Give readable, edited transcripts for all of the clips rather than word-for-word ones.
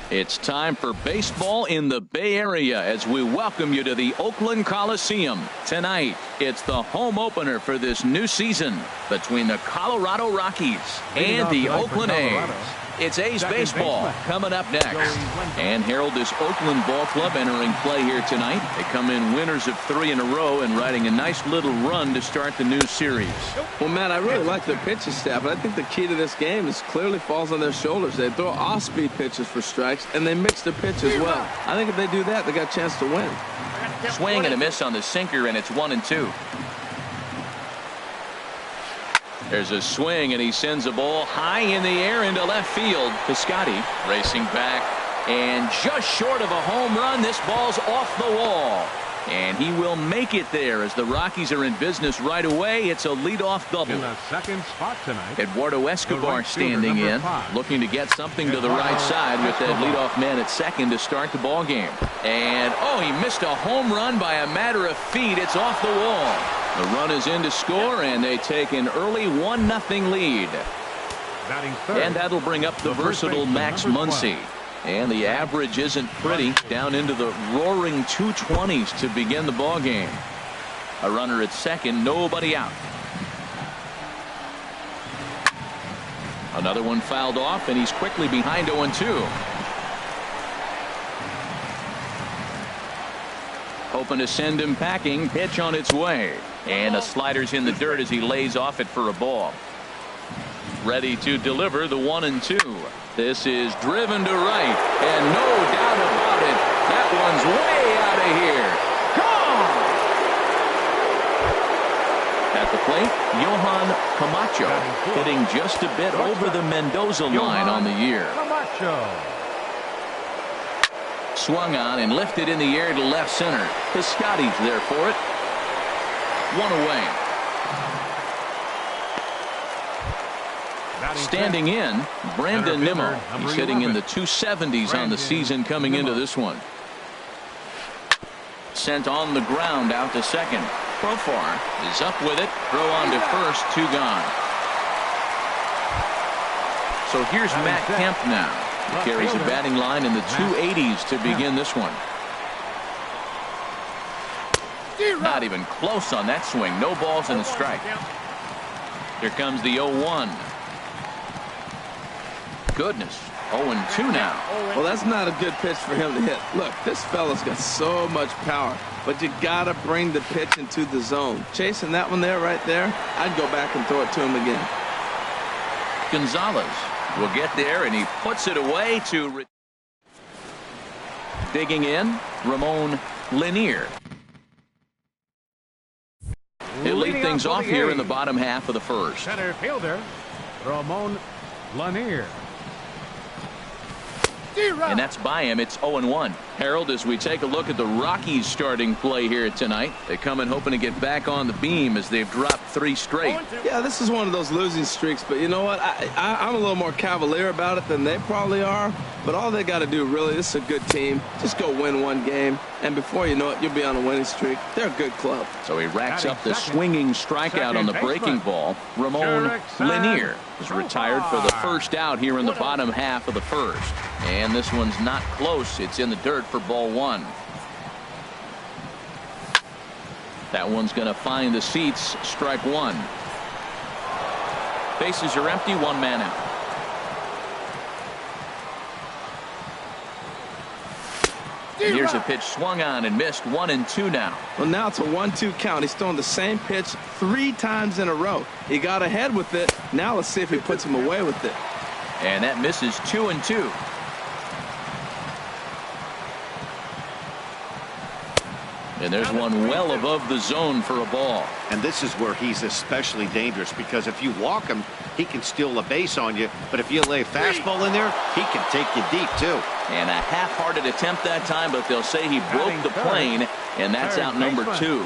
It's time for baseball in the Bay Area as we welcome you to the Oakland Coliseum. Tonight, it's the home opener for this new season between the Colorado Rockies and the Oakland A's. It's A's baseball coming up next. And Harold, this Oakland ball club entering play here tonight. They come in winners of 3 in a row and riding a nice little run to start the new series. Well, Matt, I really like their pitching staff, but I think the key to this game is clearly falls on their shoulders. They throw off-speed pitches for strikes, and they mix their pitch as well. I think if they do that, they got a chance to win. Swing and a miss on the sinker, and it's 1-2. There's a swing, and he sends a ball high in the air into left field. Piscotty racing back, and just short of a home run. This ball's off the wall. And he will make it there as the Rockies are in business right away. It's a leadoff double. In the second spot tonight, Eduardo Escobar standing in, looking to get something to the right side with that leadoff man at second to start the ball game. And, oh, he missed a home run by a matter of feet. It's off the wall. The run is in to score, and they take an early 1-0 lead. And that'll bring up the versatile Max Muncy. And the average isn't pretty, down into the roaring 220s to begin the ball game. A runner at second, nobody out. Another one fouled off, and he's quickly behind 0-2. Hoping to send him packing. Pitch on its way. And a slider's in the dirt as he lays off it for a ball. Ready to deliver the 1-2. This is driven to right, and no doubt about it, that one's way out of here. Gone! At the plate, Johan Camacho hitting just a bit over the Mendoza line on the year. Swung on and lifted in the air to left center. Piscotty's there for it. One away. Standing in, Brandon Nimmo. He's hitting in the 270s on the season coming into this one. Sent on the ground out to second. Profar is up with it. Throw on to first. 2 gone. So here's Matt Kemp now. He carries a batting line in the 280s to begin this one. Not even close on that swing. No balls and a strike. Here comes the 0-1. Goodness, 0-2 now. Well, that's not a good pitch for him to hit. Look, this fella's got so much power, but you gotta bring the pitch into the zone. Chasing that one there, right there, I'd go back and throw it to him again. Gonzalez will get there, and he puts it away to digging in, Ramon Lanier. He'll lead things off here in the bottom half of the first. Center fielder, Ramon Lanier. And that's by him. It's 0-1. Harold, as we take a look at the Rockies starting play here tonight, they come in hoping to get back on the beam as they've dropped 3 straight. Yeah, this is one of those losing streaks, but you know what? I'm a little more cavalier about it than they probably are, but all they got to do, really, this is a good team. Just go win 1 game, and before you know it, you'll be on a winning streak. They're a good club. So he racks up the swinging strikeout on the breaking ball. Ramon Lanier is retired for the first out here in the bottom half of the first. And this one's not close. It's in the dirt for ball 1. That one's going to find the seats. Strike 1. Bases are empty. 1 man out. And here's a pitch swung on and missed. 1-2 now. Well, now it's a 1-2 count. He's throwing the same pitch 3 times in a row. He got ahead with it. Now let's see if he puts him away with it. And that misses. 2-2. And there's one well above the zone for a ball. And this is where he's especially dangerous, because if you walk him, he can steal a base on you. But if you lay a fastball in there, he can take you deep, too. And a half-hearted attempt that time, but they'll say he broke the plane, and that's out number 2.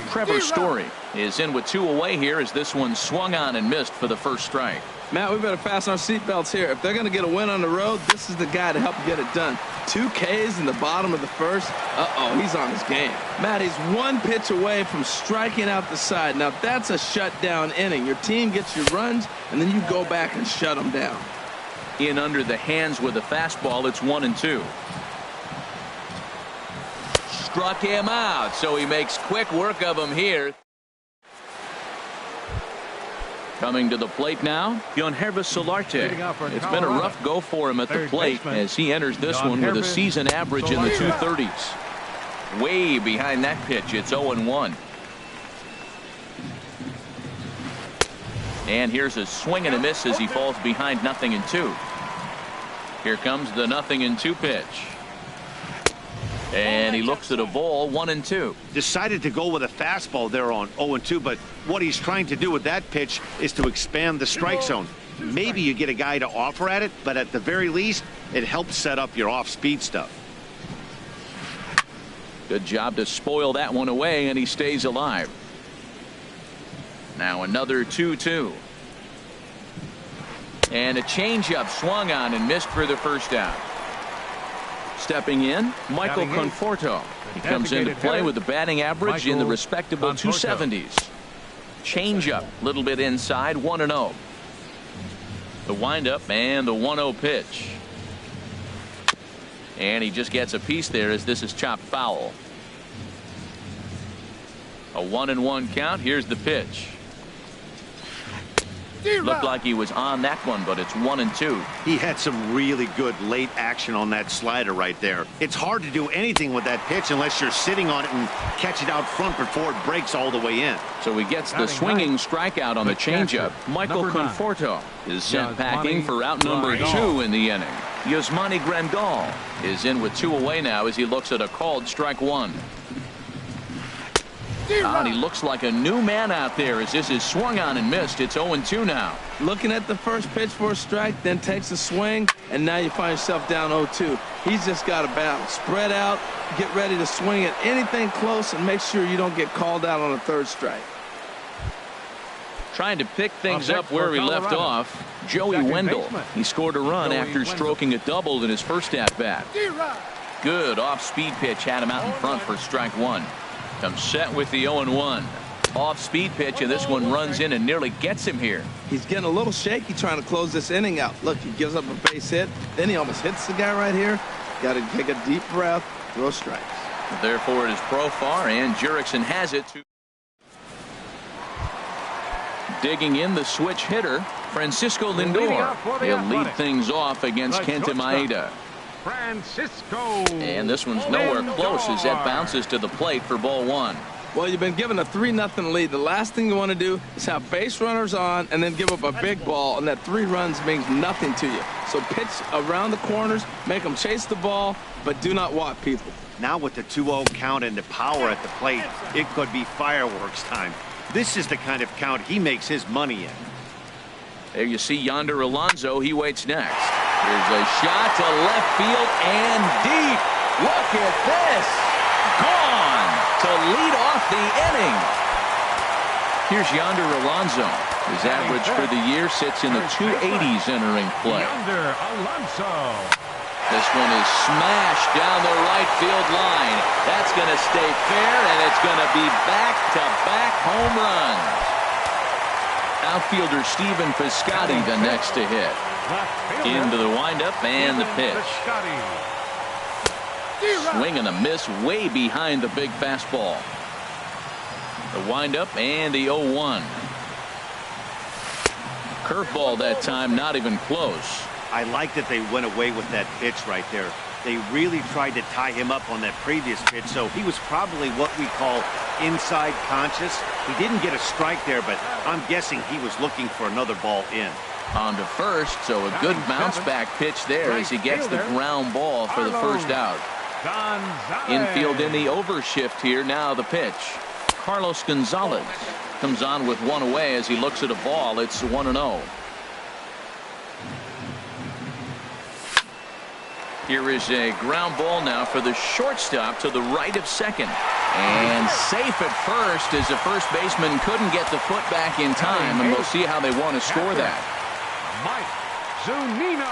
Trevor Story is in with 2 away here as this one swung on and missed for the first strike. Matt, we better fasten our seatbelts here. If they're going to get a win on the road, this is the guy to help get it done. 2 Ks in the bottom of the first. Uh-oh, he's on his game. Matt, he's 1 pitch away from striking out the side. Now, that's a shutdown inning. Your team gets your runs, and then you go back and shut them down. In under the hands with a fastball. It's 1-2. Struck him out, so he makes quick work of him here. Coming to the plate now, whashin34. It's been a rough go for him at the plate as he enters this one with a season average in the 230s. Way behind that pitch. It's 0-1. And here's a swing and a miss as he falls behind 0-2. Here comes the 0-2 pitch. And he looks at a ball, 1-2. Decided to go with a fastball there on 0-2, but what he's trying to do with that pitch is to expand the strike zone. Maybe you get a guy to offer at it, but at the very least, it helps set up your off-speed stuff. Good job to spoil that one away, and he stays alive. Now another 2-2. And a changeup swung on and missed for the first out. Stepping in, Michael Conforto. He comes into play with a batting average in the respectable 270s. Changeup, a little bit inside, 1-0. The windup and the 1-0 pitch. And he just gets a piece there as this is chopped foul. A 1-1 count. Here's the pitch. Looked like he was on that one, but it's 1-2. He had some really good late action on that slider right there. It's hard to do anything with that pitch unless you're sitting on it and catch it out front before it breaks all the way in. So he gets the swinging strikeout on the changeup. Michael Conforto is sent packing for out number 2 in the inning. Yasmani Grandal is in with 2 away now as he looks at a called strike 1. And he looks like a new man out there as this is swung on and missed. It's 0-2 now. Looking at the first pitch for a strike, then takes a swing, and now you find yourself down 0-2. He's just got to battle. Spread out, get ready to swing at anything close, and make sure you don't get called out on a third strike. Trying to pick things up where he left off, Joey Wendell. He scored a run after stroking a double in his first at-bat. Good off-speed pitch had him out in front for strike 1. Comes set with the 0-1. Off-speed pitch, and this one runs in and nearly gets him here. He's getting a little shaky trying to close this inning out. Look, he gives up a base hit. Then he almost hits the guy right here. Got to take a deep breath, throw strikes. Therefore, it is Profar, and Jurickson has it. Digging in the switch hitter, Francisco Lindor. He'll lead things off against Kenta Maeda. Francisco. And this one's nowhere close as that bounces to the plate for ball 1. Well, you've been given a 3-0 lead. The last thing you want to do is have base runners on and then give up a big ball, and that 3 runs means nothing to you. So pitch around the corners, make them chase the ball, but do not walk people. Now with the 2-0 count and the power at the plate, it could be fireworks time. This is the kind of count he makes his money in. There you see Yonder Alonso. He waits next. Here's a shot to left field and deep. Look at this. Gone to lead off the inning. Here's Yonder Alonso. His average for the year sits in the 280s entering play. Yonder Alonso. This one is smashed down the right field line. That's going to stay fair, and it's going to be back-to-back home runs. Outfielder Stephen Piscotty the next to hit. Into the windup and the pitch. Swing and a miss way behind the big fastball. The windup and the 0-1. Curveball that time, not even close. I like that they went away with that pitch right there. They really tried to tie him up on that previous pitch, so he was probably what we call inside conscious. He didn't get a strike there, but I'm guessing he was looking for another ball in. On to first, so a good bounce back pitch there as he gets the ground ball for the first out. Infield in the overshift here. Now the pitch. Carlos Gonzalez comes on with 1 away as he looks at a ball. It's 1-0. Here is a ground ball now for the shortstop to the right of second. And safe at first as the first baseman couldn't get the foot back in time, and we'll see how they want to score that. Mike Zunino.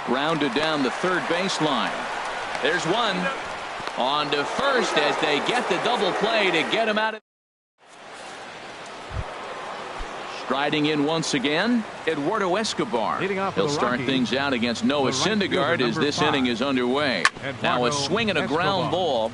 Grounded down the third baseline. There's one. On to first as they get the double play to get him out of. Striding in once again, Eduardo Escobar. He'll start things out against Noah Syndergaard as this inning is underway. Now a swing and a ground ball.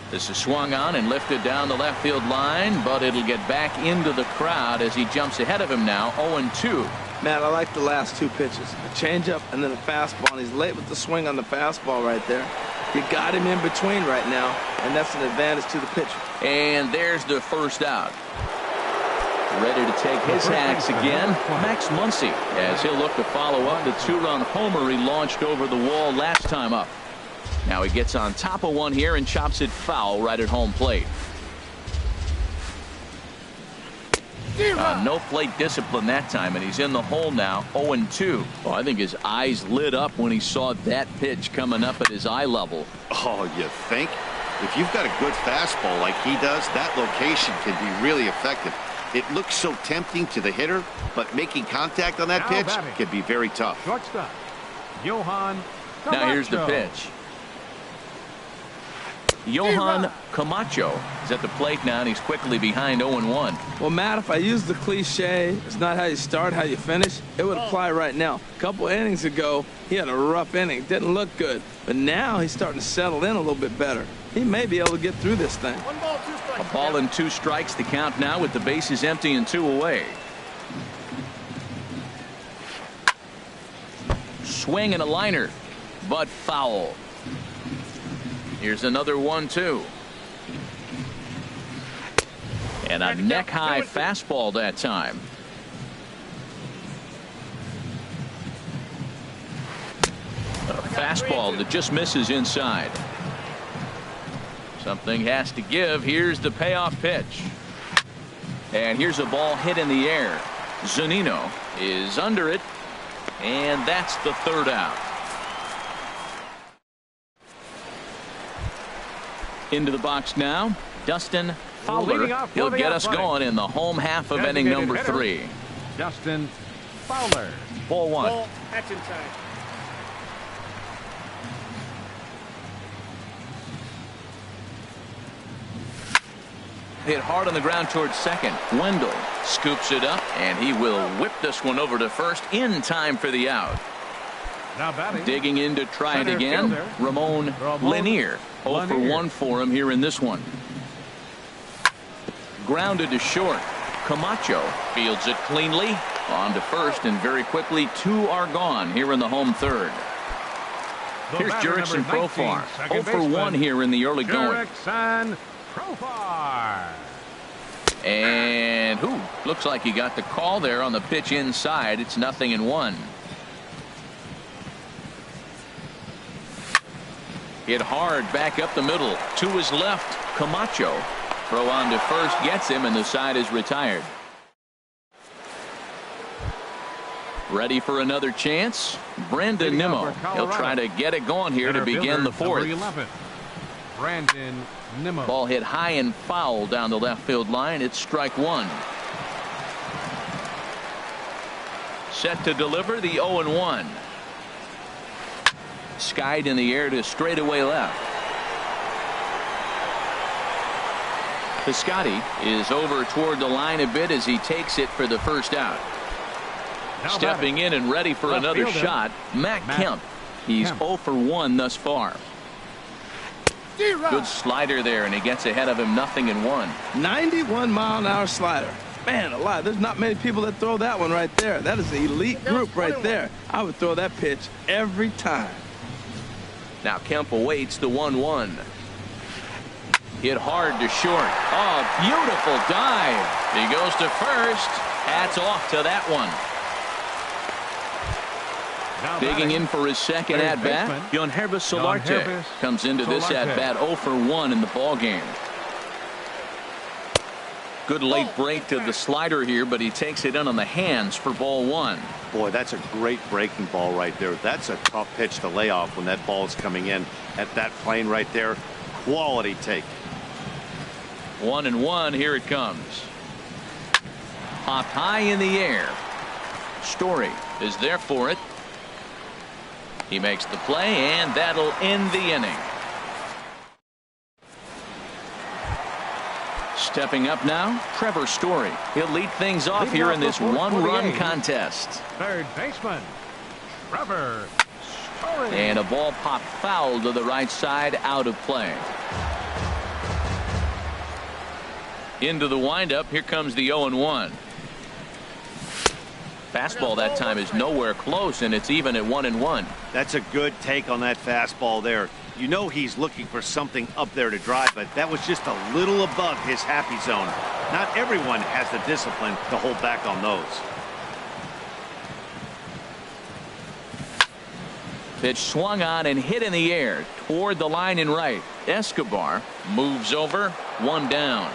This is swung on and lifted down the left field line, but it'll get back into the crowd as he jumps ahead of him now, 0-2. Man, I like the last two pitches. A changeup and then a fastball. And he's late with the swing on the fastball right there. You got him in between right now, and that's an advantage to the pitcher. And there's the first out. Ready to take his hacks again, Max Muncy, as he'll look to follow up the two-run homer he launched over the wall last time up. Now he gets on top of one here and chops it foul right at home plate. No plate discipline that time, and he's in the hole now, 0-2. Well, I think his eyes lit up when he saw that pitch coming up at his eye level. Oh, you think? If you've got a good fastball like he does, that location can be really effective. It looks so tempting to the hitter, but making contact on that pitch can be very tough. Shortstop, Johan Camacho. Now here's the pitch. Johan Camacho is at the plate now, and he's quickly behind 0-1. Well, Matt, if I use the cliche, it's not how you start, how you finish, it would apply right now. A couple innings ago, he had a rough inning. Didn't look good. But now he's starting to settle in a little bit better. He may be able to get through this thing. 1 ball, 2 strikes. A ball and 2 strikes the count now with the bases empty and 2 away. Swing and a liner, but foul. Here's another 1-2. And a neck-high fastball that time. A fastball that just misses inside. Something has to give. Here's the payoff pitch. And here's a ball hit in the air. Zunino is under it. And that's the third out. Into the box now, Dustin Fowler. He'll get us going in the home half of inning number 3. Dustin Fowler. Ball 1. Ball, action time. Hit hard on the ground towards second. Wendell scoops it up, and he will whip this one over to first in time for the out. Now batting. Digging in to try it again, Ramon Lanier. 0 for 1 for him here in this one. Grounded to short. Camacho fields it cleanly. On to first, and very quickly 2 are gone here in the home third. Here's Jurickson Profar. 0 for 1 here in the early going. Jurickson Profar. And looks like he got the call there on the pitch inside. It's 0-1. Hit hard back up the middle to his left. Camacho throw on to first, gets him, and the side is retired. Ready for another chance. Brandon Nimmo. He'll try to get it going here to begin the 4th. Brandon Nimmo. Ball hit high and foul down the left field line. It's strike 1. Set to deliver the 0-1. Skied in the air to straightaway left. Piscotty is over toward the line a bit as he takes it for the first out. Now stepping in and ready for another shot, Matt Kemp. He's 0 for 1 thus far. Good slider there, and he gets ahead of him, 0-1. 91-mile-an-hour slider. Man alive, there's not many people that throw that one right there. That is an elite group right there. I would throw that pitch every time. Now Kemp awaits the 1-1. Hit hard to short. Oh, beautiful dive. He goes to first. Hats off to that one. Digging in for his second at-bat, Yonhervis Solarte comes into this at-bat 0 for 1 in the ballgame. Good late break to the slider here, but he takes it in on the hands for ball 1. Boy, that's a great breaking ball right there. That's a tough pitch to lay off when that ball is coming in at that plane right there. Quality take. 1-1, here it comes. Popped high in the air. Story is there for it. He makes the play, and that'll end the inning. Stepping up now, Trevor Story. He'll lead things off here in this one-run contest. Third baseman, Trevor Story. And a ball popped foul to the right side, out of play. Into the windup, here comes the 0-1. Fastball that time is nowhere close, and it's even at 1-1. That's a good take on that fastball there. You know he's looking for something up there to drive, but that was just a little above his happy zone. Not everyone has the discipline to hold back on those. Pitch swung on and hit in the air toward the line and right. Escobar moves over, one down.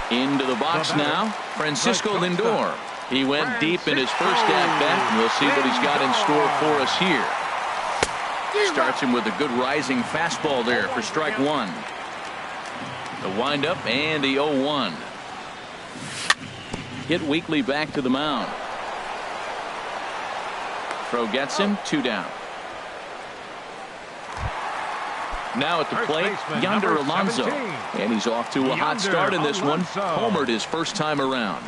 Into the box now, Francisco Lindor. He went deep in his first at-bat, and we'll see what he's got in store for us here. Starts him with a good rising fastball there for strike one. The windup and the 0-1. Hit weakly back to the mound. Throw gets him, 2 down. Now at the plate, Yonder Alonso. And he's off to a hot start in this one. Homered his first time around.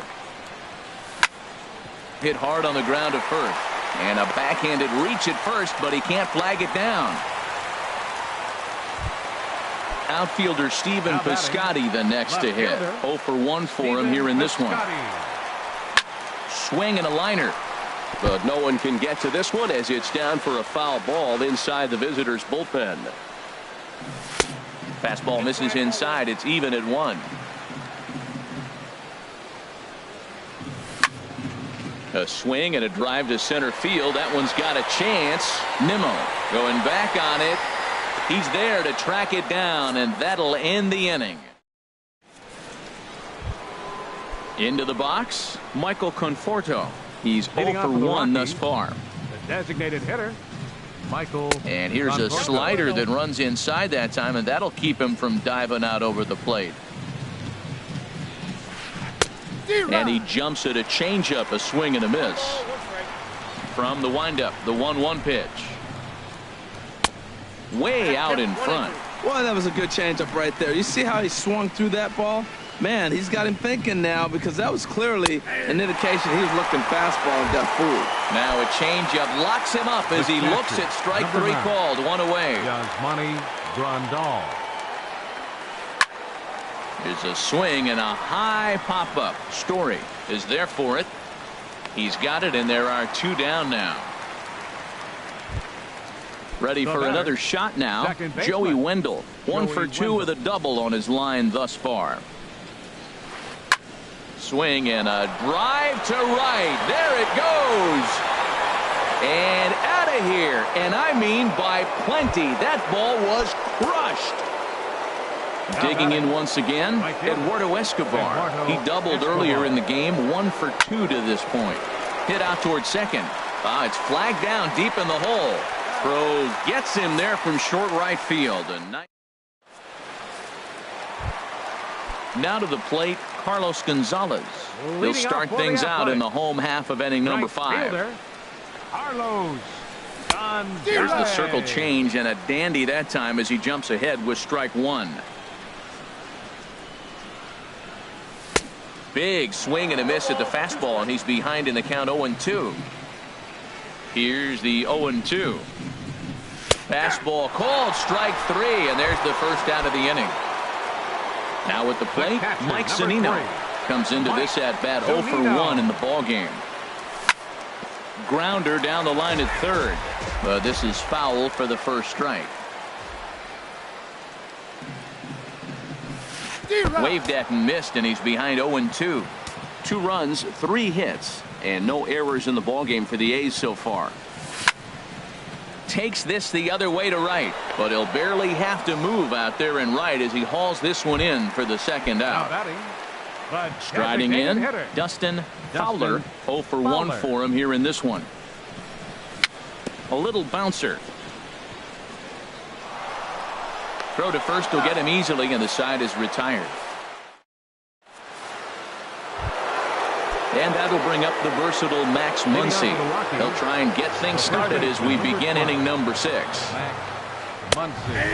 Hit hard on the ground at first. And a backhanded reach at first, but he can't flag it down. Outfielder Stephen Piscotty the next to hit. 0 for 1 for him here in this one. Swing and a liner. But no one can get to this one as it's down for a foul ball inside the visitors' bullpen. Fastball misses inside. It's even at 1. A swing and a drive to center field. That one's got a chance. Nimmo going back on it. He's there to track it down, and that'll end the inning. Into the box, Michael Conforto. He's 0 for 1 thus far. The designated hitter, Michael. And here's a slider that runs inside that time, and that'll keep him from diving out over the plate. And he jumps at a changeup, a swing and a miss. From the windup, the 1-1 pitch. Way out in front. Boy, that was a good changeup right there. You see how he swung through that ball? Man, he's got him thinking now, because that was clearly an indication he was looking fastball and got fooled. Now a changeup locks him up as he looks at strike 3 called. 1 away. Yasmani Grandal. There's a swing and a high pop-up. Story is there for it. He's got it, and there are 2 down now. Ready for another shot now. Joey Wendell. 1 for 2 with a double on his line thus far. Swing and a drive to right. There it goes. And out of here. And I mean by plenty. That ball was crushed. Digging in once again, Eduardo Escobar. He doubled earlier in the game. 1 for 2 to this point. Hit out towards second. It's flagged down deep in the hole. Throw gets him there from short right field. Now to the plate, Carlos Gonzalez. He'll start things out in the home half of inning number 5. Carlos. There's the circle change, and a dandy that time as he jumps ahead with strike 1. Big swing and a miss at the fastball, and he's behind in the count 0-2. Here's the 0-2. Fastball called, strike 3, and there's the first out of the inning. Now at the plate, Mike Zunino comes into this at-bat 0 for 1 in the ballgame. Grounder down the line at third. This is foul for the first strike. Waved at and missed, and he's behind 0-2. 2 runs, 3 hits, and no errors in the ballgame for the A's so far. Takes this the other way to right, but he'll barely have to move out there in right as he hauls this one in for the second out. Striding in, Dustin Fowler. 0 for 1 for him here in this one. A little bouncer. Throw to first will get him easily, and the side is retired. And that'll bring up the versatile Max Muncy. He'll try and get things started as we begin inning number 6.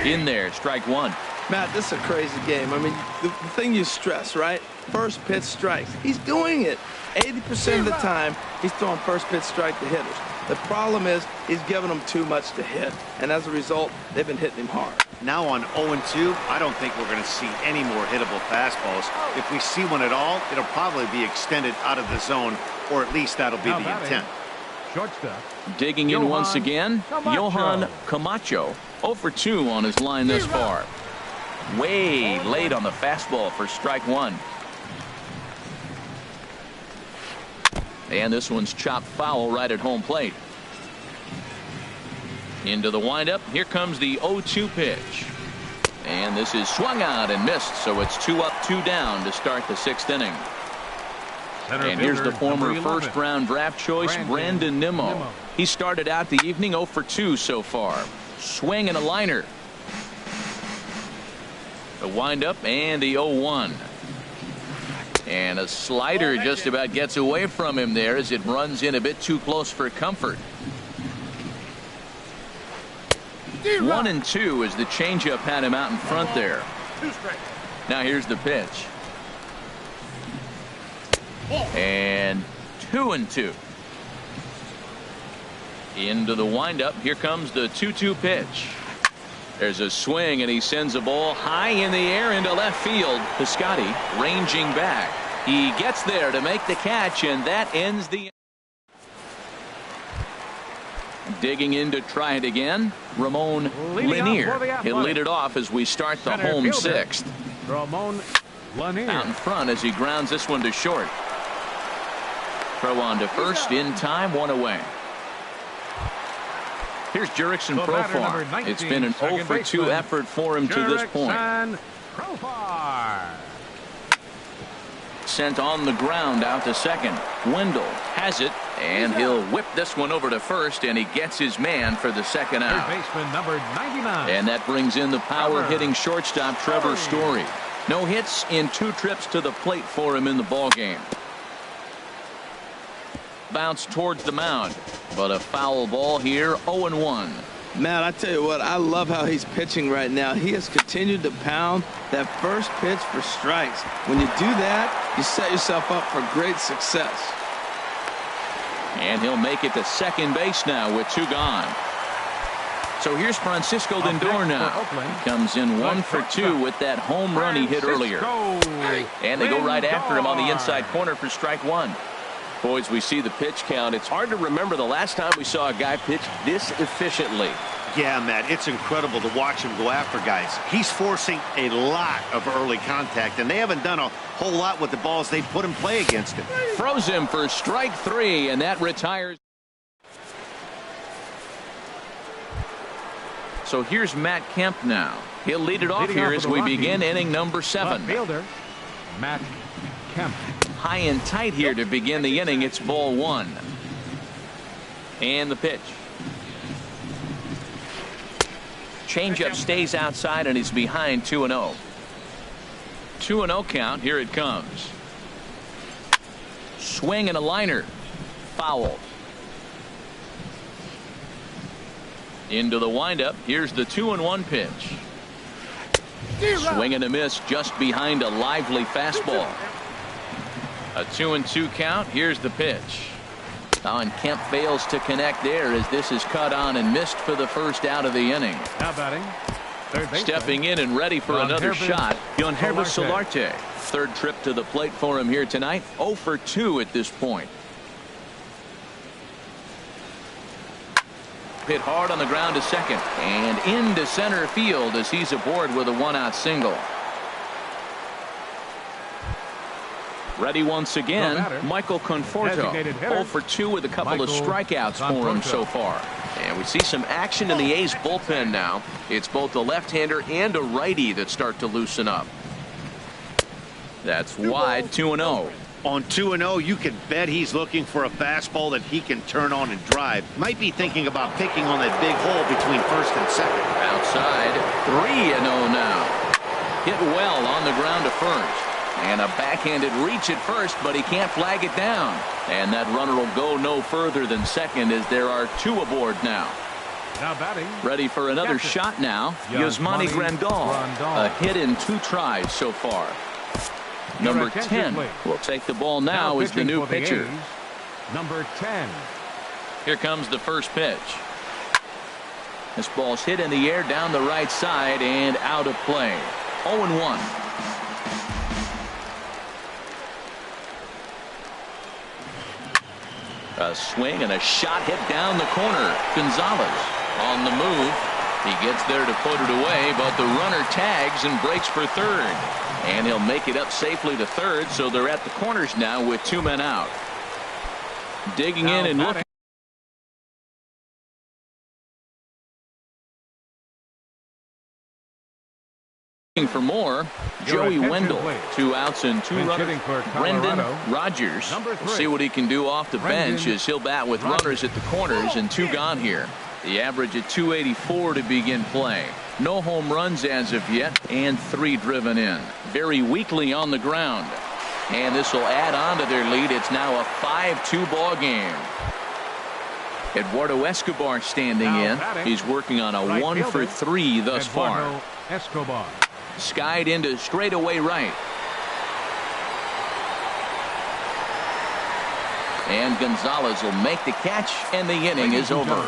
In there, strike 1. Matt, this is a crazy game. I mean, the thing you stress, right? First pitch strikes. He's doing it. 80% of the time, he's throwing first pitch strike to hitters. The problem is he's giving them too much to hit, and as a result, they've been hitting him hard. Now on 0-2, I don't think we're going to see any more hittable fastballs. If we see one at all, it'll probably be extended out of the zone, or at least that'll be the intent. Shortstop. Digging in once again, Johan Camacho. 0 for 2 on his line thus far. Way late on the fastball for strike one. And this one's chopped foul right at home plate. Into the windup. Here comes the 0-2 pitch. And this is swung out and missed, so it's 2 up, 2 down to start the 6th inning. And here's the former first-round draft choice, Brandon Nimmo. He started out the evening 0 for 2 so far. Swing and a liner. The windup and the 0-1. And a slider just about gets away from him there as it runs in a bit too close for comfort. 1-2 as the changeup had him out in front there. Now here's the pitch. And 2-2. Into the windup. Here comes the 2-2 pitch. There's a swing, and he sends a ball high in the air into left field. Piscotty ranging back. He gets there to make the catch, and that ends the. Digging in to try it again, Ramon Lanier. He'll lead it off as we start the home 6th. Ramon Lanier. Out in front as he grounds this one to short. Throw on to first in time, 1 away. Here's Jurickson Profar. It's been an 0 for 2 effort for him to this point. Sent on the ground out to second. Wendell has it, and he'll whip this one over to first, and he gets his man for the second out. Baseman number 99. And that brings in the power-hitting shortstop Trevor Story. No hits in 2 trips to the plate for him in the ballgame. Bounce towards the mound, but a foul ball here. 0-1. Matt, I tell you what, I love how he's pitching right now. He has continued to pound that first pitch for strikes. When you do that, you set yourself up for great success. And he'll make it to second base now with 2 gone. So here's Francisco Lindor now. He comes in 1 for 2 with that home run he hit earlier. And they go right after him on the inside corner for strike 1. Boys, we see the pitch count. It's hard to remember the last time we saw a guy pitch this efficiently. Yeah, Matt, it's incredible to watch him go after guys. He's forcing a lot of early contact, and they haven't done a whole lot with the balls they put in play against him. Throws him for strike 3, and that retires. So here's Matt Kemp now. He'll lead it off here as we begin inning number 7. Fielder Matt Kemp. High and tight here to begin the inning. It's ball 1. And the pitch. Changeup stays outside, and he's behind 2-0. 2-0 count. Here it comes. Swing and a liner. Foul. Into the windup. Here's the 2-1 pitch. Swing and a miss just behind a lively fastball. A 2-2 count. Here's the pitch. And Kemp fails to connect there as this is cut on and missed for the first out of the inning. Now batting. Stepping in and ready for another shot, Yonhervis Solarte. 3rd trip to the plate for him here tonight. 0 for 2 at this point. Hit hard on the ground to second and into center field as he's aboard with a 1-out single. Ready once again, Michael Conforto. 0 for 2 with a couple of strikeouts for him so far. And we see some action in the A's bullpen now. It's both a left-hander and a righty that start to loosen up. That's wide. 2-0. On 2-0, you can bet he's looking for a fastball that he can turn on and drive. Might be thinking about picking on that big hole between first and second. Outside. 3-0 now. Hit well on the ground to first. And a backhanded reach at first, but he can't flag it down. And that runner will go no further than second as there are 2 aboard now. Now batting. Ready for another Captain. shot now. Yasmani Grandal. A hit in 2 tries so far. Number 10 will take the ball now as the new pitcher. Number 10. Here comes the first pitch. This ball's hit in the air down the right side and out of play. 0-1. A swing and a shot hit down the corner. Gonzalez on the move. He gets there to put it away, but the runner tags and breaks for third. And he'll make it up safely to third, so they're at the corners now with 2 men out. Digging in and looking for more. Joey Wendell, 2 outs and 2 runners. Brendan Rodgers, we'll see what he can do off the bench as he'll bat with runners at the corners and 2 gone here. The average at 284 to begin play. No home runs as of yet and 3 driven in. Very weakly on the ground. And this will add on to their lead. It's now a 5-2 ball game. Eduardo Escobar standing in. He's working on a 1 for 3 thus far. Escobar. Skied into straightaway right. And Gonzalez will make the catch, and the inning is over.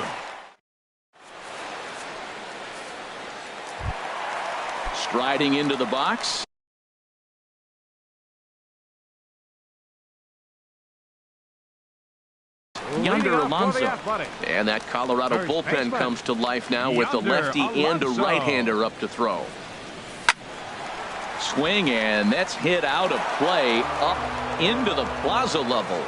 Striding into the box. Yonder Alonso. And that Colorado bullpen comes to life now with the lefty and a right-hander up to throw. Swing, and that's hit out of play up into the plaza level.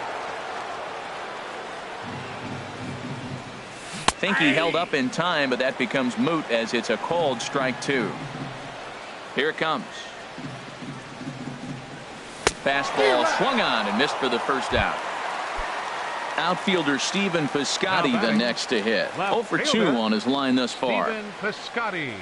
Think he held up in time, but that becomes moot as it's a called strike 2. Here it comes. Fastball swung on and missed for the first out. Outfielder Stephen Piscotty the next to hit. 0 for 2 on his line thus far. Stephen Piscotty.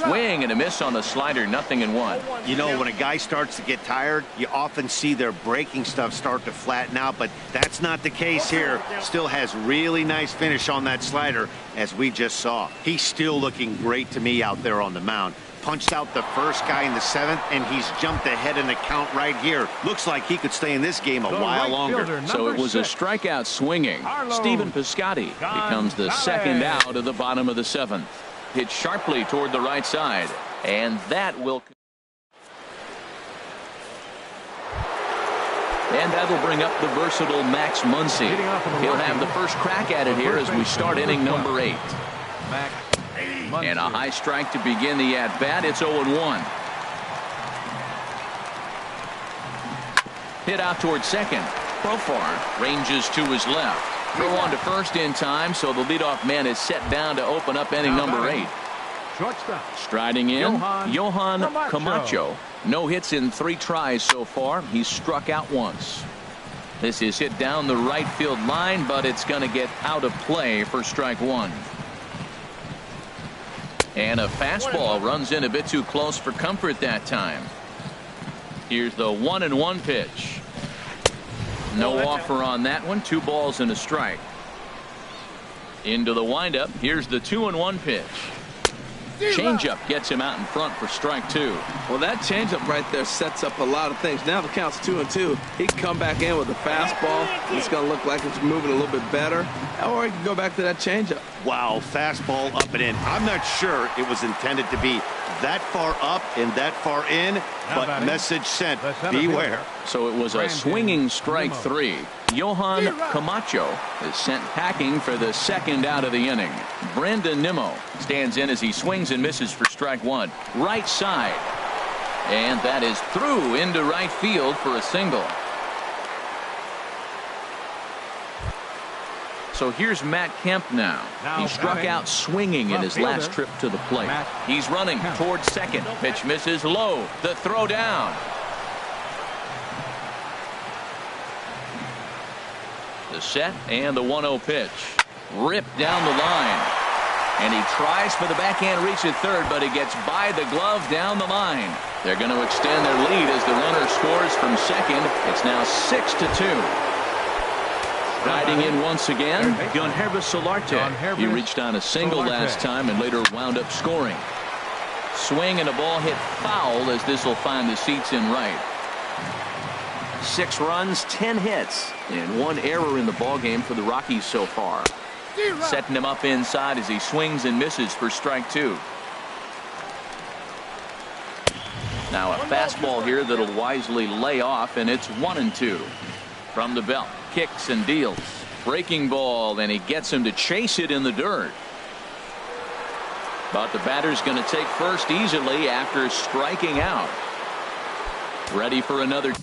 Swing and a miss on the slider, 0-1. You know, when a guy starts to get tired, you often see their breaking stuff start to flatten out, but that's not the case here. Still has really nice finish on that slider, as we just saw. He's still looking great to me out there on the mound. Punched out the first guy in the 7th, and he's jumped ahead in the count right here. Looks like he could stay in this game a while longer. So it was a strikeout swinging. Stephen Piscotty becomes the second out of the bottom of the 7th. Hit sharply toward the right side, and that will. And that'll bring up the versatile Max Muncy. He'll have the first crack at it here as we start inning number 8. And a high strike to begin the at-bat. It's 0-1. Hit out toward second. Profar ranges to his left. Throw on to first in time, so the leadoff man is set down to open up inning number 8. Striding in, Johan Camacho. No hits in 3 tries so far. He's struck out once. This is hit down the right field line, but it's going to get out of play for strike 1. And a fastball runs in a bit too close for comfort that time. Here's the 1-1 pitch. No offer on that one. 2 balls and a strike. Into the windup. Here's the 2-1 pitch. Changeup gets him out in front for strike 2. Well, that changeup right there sets up a lot of things. Now the count's 2-2. He can come back in with a fastball. It's going to look like it's moving a little bit better. Or he can go back to that changeup. Wow, fastball up and in. I'm not sure it was intended to be that far up and that far in, but message sent, beware. So it was a swinging strike 3. Johan Camacho is sent packing for the second out of the inning. Brandon Nimmo stands in as he swings and misses for strike 1. Right side. And that is through into right field for a single. So here's Matt Kemp now. He struck out swinging in his last trip to the plate. He's running towards second. Pitch misses low. The throw down. The set and the 1-0 pitch. Ripped down the line. And he tries for the backhand reach at third, but he gets by the glove down the line. They're going to extend their lead as the runner scores from second. It's now 6-2. Riding in once again, Gunherba Solarte. He reached on a single last time and later wound up scoring. Swing and a ball hit foul as this will find the seats in right. 6 runs, 10 hits, and 1 error in the ballgame for the Rockies so far. Setting him up inside as he swings and misses for strike 2. Now a fastball here that'll wisely lay off, and it's 1-2. From the belt, kicks and deals. Breaking ball, and he gets him to chase it in the dirt. But the batter's going to take first easily after striking out. Ready for another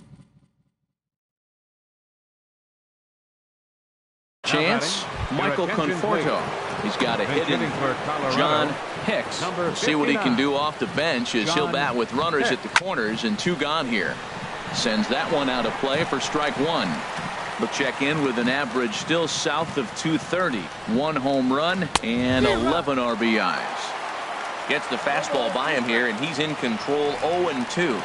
chance. Michael Conforto. He's got a hit in John Hicks. See what he can do off the bench as he'll bat with runners at the corners and 2 gone here. Sends that one out of play for strike 1. He'll check in with an average still south of 230. 1 home run and 11 RBIs. Gets the fastball by him here, and he's in control. 0-2.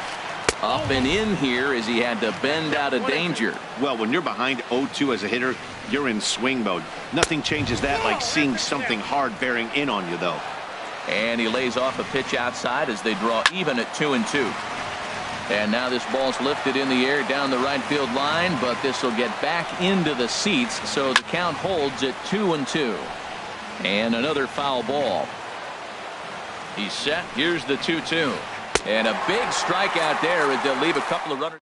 Up and in here as he had to bend out of danger. Well, when you're behind 0-2 as a hitter, you're in swing mode. Nothing changes that like seeing something hard bearing in on you, though. And he lays off a pitch outside as they draw even at 2-2. And now this ball's lifted in the air down the right field line, but this will get back into the seats, so the count holds at 2-2. And another foul ball. He's set. Here's the 2-2. And a big strikeout there as they'll leave a couple of runners.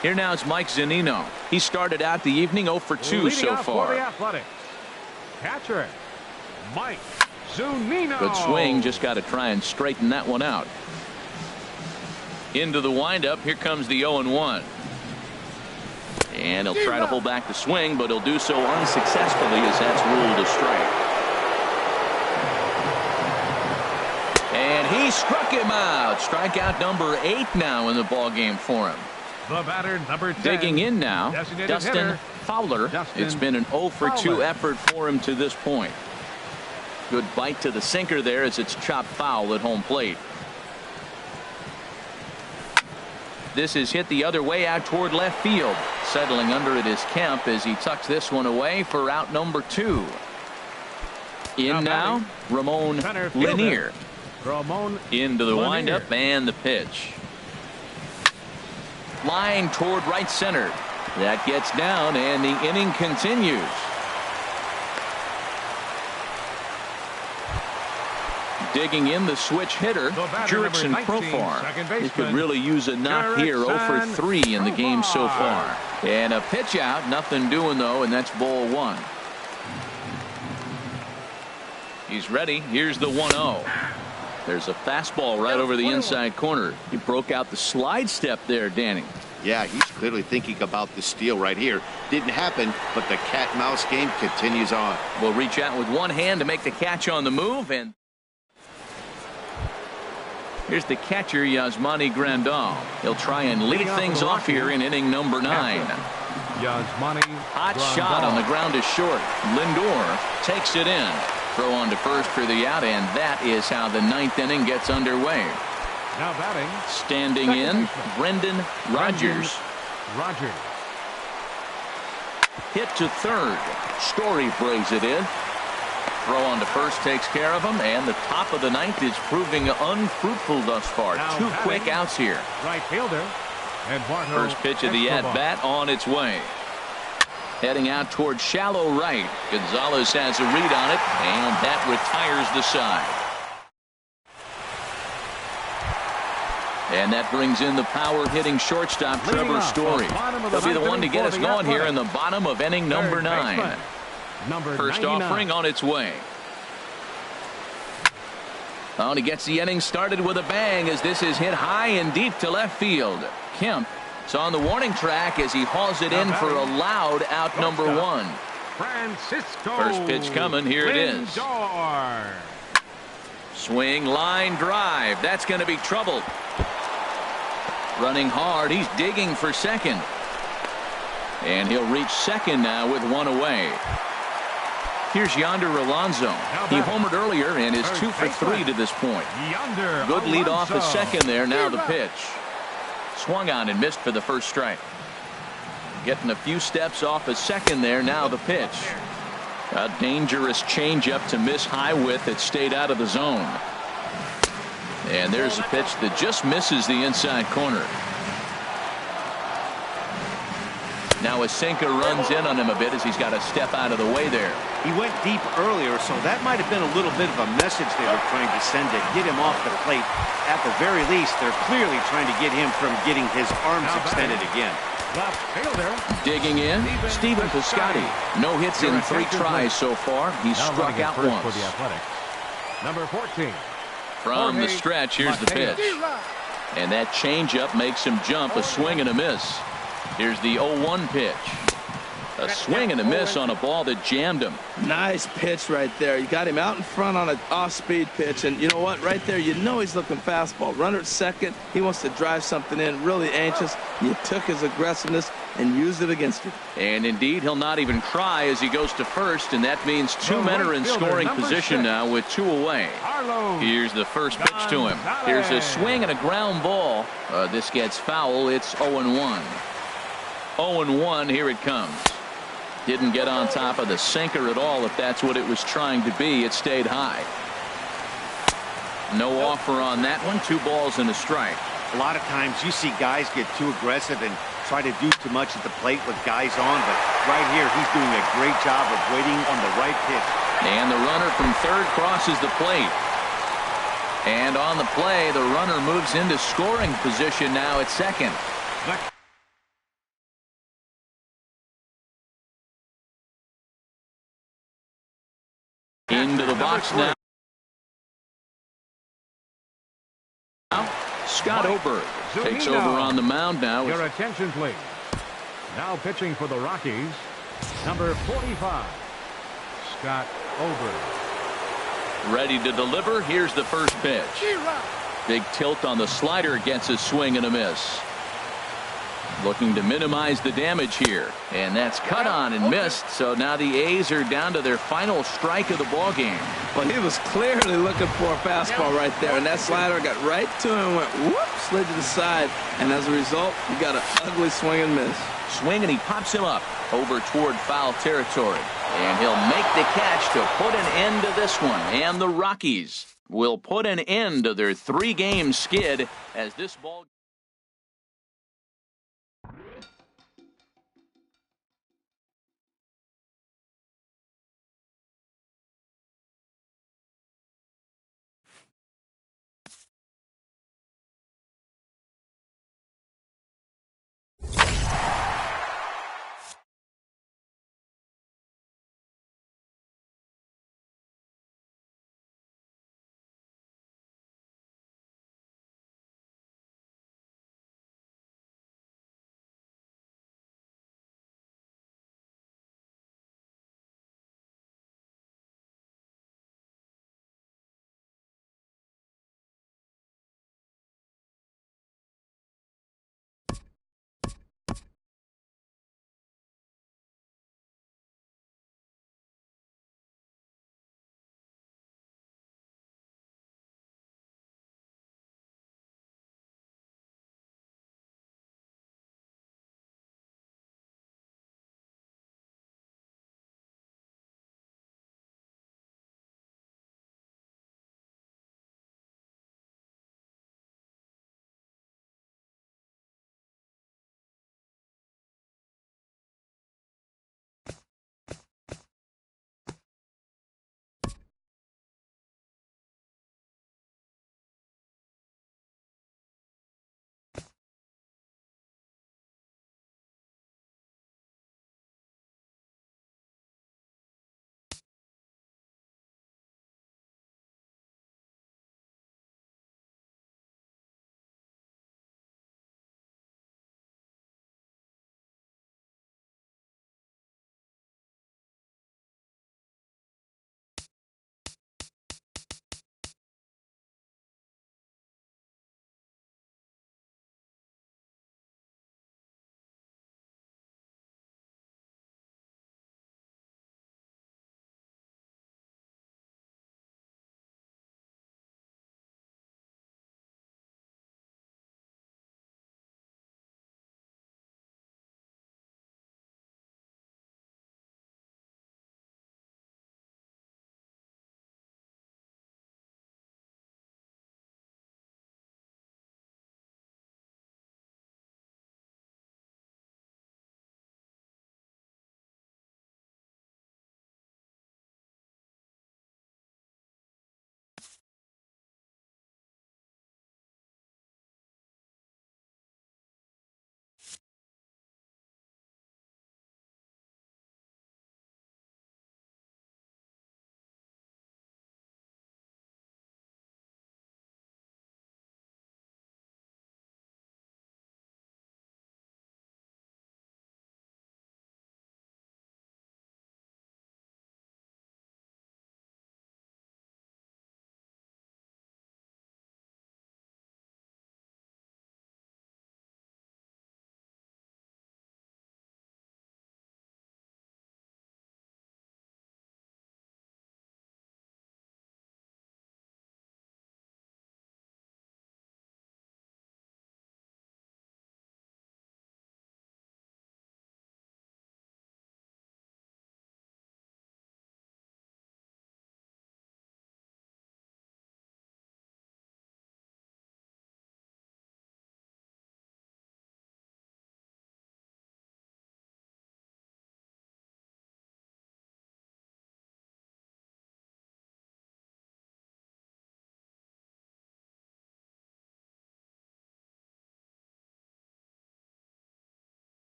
Here now is Mike Zunino. He started out the evening 0 for 2 so far. Catcher, Mike Zunino. Good swing. Just got to try and straighten that one out. Into the windup. Here comes the 0-1. And he'll try to hold back the swing, but he'll do so unsuccessfully as that's ruled a strike. And he struck him out. Strikeout number 8 now in the ballgame for him. The batter, number 10. Digging in now, Dustin Fowler. It's been an 0 for 2 effort for him to this point. Good bite to the sinker there as it's chopped foul at home plate. This is hit the other way out toward left field. Settling under it is Kemp as he tucks this one away for out number 2. In now, Ramon Lanier. Into the windup and the pitch. Line toward right center. That gets down and the inning continues. Digging in the switch hitter, Jurickson Profar. He could really use a knock here. 0 for 3 in the game so far. And a pitch out. Nothing doing though, and that's ball 1. He's ready. Here's the 1-0. There's a fastball right over the inside corner. He broke out the slide step there, Danny. Yeah, he's clearly thinking about the steal right here. Didn't happen, but the cat-mouse game continues on. Will reach out with one hand to make the catch on the move, and here's the catcher, Yasmani Grandal. He'll try and lead things off here in inning number 9. Hot shot on the ground is short. Lindor takes it in. Throw on to first for the out, and that is how the 9th inning gets underway. Now batting, standing in, Brendan Rodgers. Hit to third. Story brings it in. Throw on to first takes care of him, and the top of the 9th is proving unfruitful thus far. Now 2 quick outs here. Right fielder, Eduardo first pitch of the at-bat on its way. Heading out toward shallow right. Gonzalez has a read on it, and that retires the side. And that brings in the power-hitting shortstop, Trevor Story. He'll be the one to get us going here in the bottom of inning number 9. First offering on its way. Oh, and he gets the inning started with a bang as this is hit high and deep to left field. Kemp is on the warning track as he hauls it in for a loud out number 1. First pitch coming. Here it is. Swing, line drive. That's going to be trouble. Running hard. He's digging for second. And he'll reach second now with one away. Here's Yonder Alonso. He homered earlier and is 2 for 3 to this point. Good lead off the second there. Now the pitch. Swung on and missed for the first strike. Getting a few steps off a second there. Now the pitch. A dangerous changeup to miss high with. It stayed out of the zone. And there's a pitch that just misses the inside corner. Now a sinker runs in on him a bit as he's got to step out of the way there. He went deep earlier, so that might have been a little bit of a message they were trying to send to get him off the plate. At the very least, they're clearly trying to get him from getting his arms extended again. Left fielder. Digging in, Stephen Piscotty. No hits in 3 tries so far. He's struck out once. For the Athletics. Number 14. From the stretch, here's the pitch. And that changeup makes him jump. A swing and a miss. Here's the 0-1 pitch. A swing and a miss on a ball that jammed him. Nice pitch right there. You got him out in front on an off-speed pitch, and you know what? Right there, you know he's looking fastball. Runner at second. He wants to drive something in. Really anxious. You took his aggressiveness and used it against him. And indeed, he'll not even try as he goes to first, and that means 2 men are in scoring position now with 2 away. Here's the first pitch to him. Here's a swing and a ground ball. This gets foul. It's 0-1. 0-1, here it comes. Didn't get on top of the sinker at all, if that's what it was trying to be. It stayed high. No offer on that one. 2 balls and a strike. A lot of times you see guys get too aggressive and try to do too much at the plate with guys on, but right here he's doing a great job of waiting on the right pitch. And the runner from third crosses the plate. And on the play, the runner moves into scoring position now at second. Into the box now. Scott Oberg takes over on the mound now. Your attention, please. Now pitching for the Rockies, number 45, Scott Oberg. Ready to deliver. Here's the first pitch. Big tilt on the slider, gets a swing and a miss. Looking to minimize the damage here, and that's cut on and missed. So now the A's are down to their final strike of the ball game. Well, he was clearly looking for a fastball right there, and that slider got right to him and went whoop, slid to the side, and as a result, he got an ugly swing and miss. Swing, and he pops him up over toward foul territory, and he'll make the catch to put an end to this one. And the Rockies will put an end to their 3-game skid as this ball